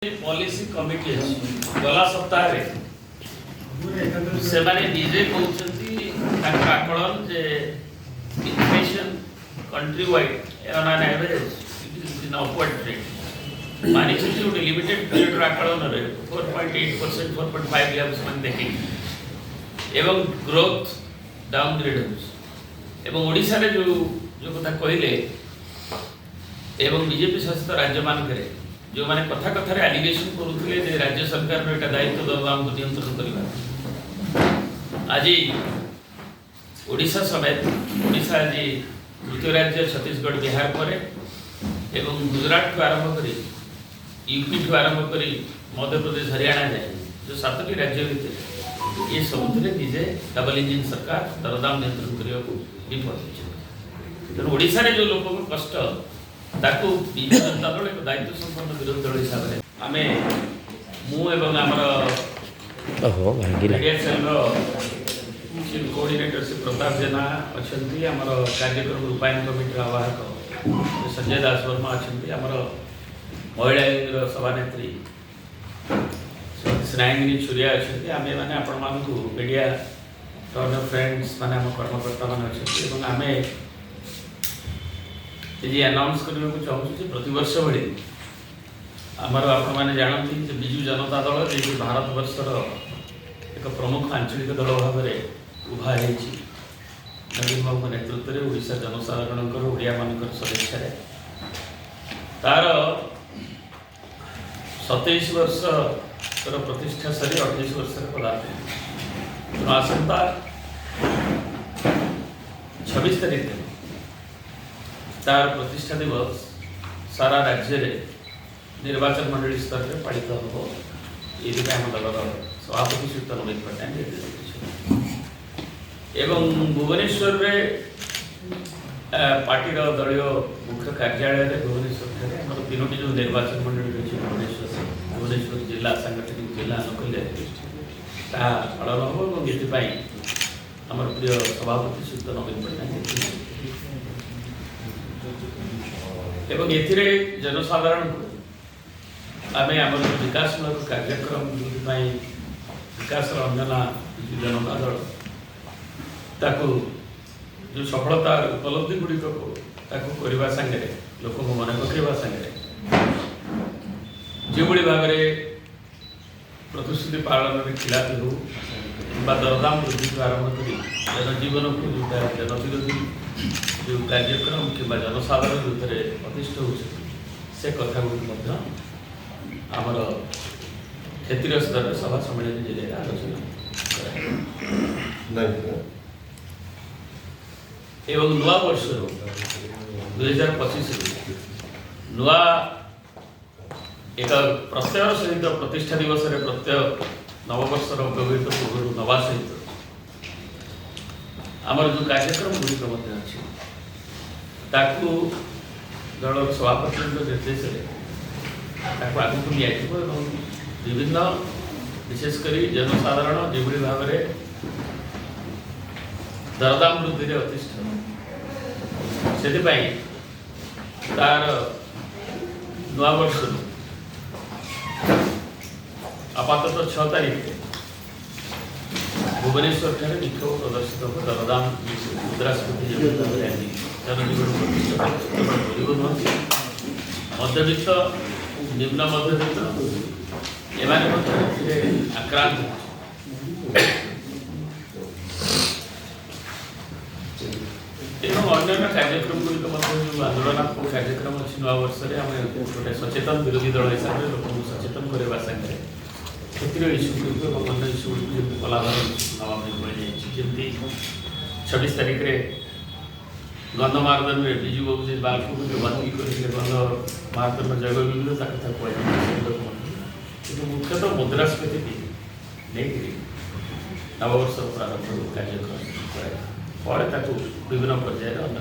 policy committee अछि गला सप्ताह रे से माने निजे कहउछंती ताकर आकलन जे inflation countrywide on an average it is in upward trend माने छथि उटे लिमिटेड पीरियड रा आकलन रे 4.8% 4.5 लेवल्स मन देखि एवं ग्रोथ डाउनग्रेड होछ एवं ओडिसा रे जो कथा कहिले एवं बीजेपी शासित राज्य मान करे जो माने कथा कथा रे एलिगेशन करूथले जे राज्य सरकार रो एटा दायित्व दबा हम नियंत्रण करबा आज ओडिसा समेत ओडिसा आज द्वितीय राज्य छत्तीसगढ़ बिहार पर एवं गुजरात को आरंभ करी यूपी को आरंभ करी मध्य प्रदेश हरियाणा जाए जो सातटी राज्य भितर ये सबुथिरे निजे डबल इंजन सरकार दरदाम नियंत्रण करिया को विफल होछि तो ओडिसा रे जो लोक को कष्ट ताकू बिजू जनता दल एक दायित्व संपन्न विरोधी दल हिसाब से आमे मु एवं हमर ओहो भागिला media cell row chief coordinator से प्रताप जेना अछंती हमर कार्यक्रम रूपायन कमिटी आवाहक संजय दास वर्मा अछंती हमर महिला रो सभानेत्री स्नायगिनी छुरिया अछंती आमे माने आपण मान को मीडिया टर्न फ्रेंड्स माने हम कर्मकर्ता मान अछंती एवं आमे ये अनाउंस करने को चाहूँ कि प्रति वर्ष भली आमर आपण मैंने जानती बिजू जनता दल जी भारत वर्षर एक प्रमुख आंचलिक दल भाव में उभा है नवीन बाबू नेतृत्व में ओडिशा जनसाधारण ओडिया मान सदिच्छा तार 27 वर्ष प्रतिष्ठा सारी 28 वर्ष पदार्थ आसंता 26 तारीख तार प्रतिष्ठा दिवस सारा राज्य रे निर्वाचन मंडली स्तर में पालित हो ये दलर सभापति श्री नवीन पट्टनायक एवं भुवनेश्वर रे पार्टी दलीय मुख्य कार्यालय भुवनेश्वर आम तीनो जो निर्वाचन मंडली रही भुवनेश्वर जिला सांगठनिक जिला कहले पालन हम ये आम प्रिय सभापति श्री नवीन पट्टनायक एवं एथिरे जनसाधारण आम आम विकासमूलक कार्यक्रम विकास अंजना जनता दल ताकू जो सफलता उपलब्धि गुड़िक करने सांगे लोक मन पकड़ा सांगे जो भाव में प्रतिश्रुति पालन में खिलापी हो दरदाम वृद्धि को आरंभ कर जनजीवन को जोटा जनविरोधी जो कार्यक्रम कि जनसाधारण भितर अतिष्ठ हो से कथा गुड़ आमर क्षेत्रीय स्तर सभा सम्मेलन जरिए आलोचना एवं नुआ वर्ष 2025 नुआ एक प्रत्यय सहित प्रतिष्ठा दिवस प्रत्यय नववर्ष व्यवहित पूर्व नवा सहित आमर जो कार्यक्रम गुड़िक अच्छी ताकू दलर सभापति निर्देश आगे को नि विभिन्न विशेषकर जनसाधारण जो भाव में दरदाम वृद्धि अतिष्ठ से तार नुआ वर्ष आपातत 6 तारीख भुवनेश्वर ठारे विक्षोभ प्रदर्शित हो दरदाम मुद्रास्फीति जनजीवन मध्यवित्त निम्न मध्यवित्त एम आक्रांत एवं अन्य कार्यक्रम गुड़िक जो आंदोलनात्मक कार्यक्रम अच्छी नुआ वर्ष में गोटे सचेतन विरोधी दल हिसाब से लोक सचेतन करवा सागर क्षेत्रीय इश्यू गुड़िक अन्य इश्यू गुड़िक कलाधार जमी 26 तारीख में गंधमार्दन में बिजू बाबू जी बालको जो बंदी करते गंधमार्दन जैव विविधता कथा कहते मुख्यतः मुद्रास्फीति नहीं नववर्ष प्रारंभ कार्यक्रम फल विभिन्न पर्यायर अन्य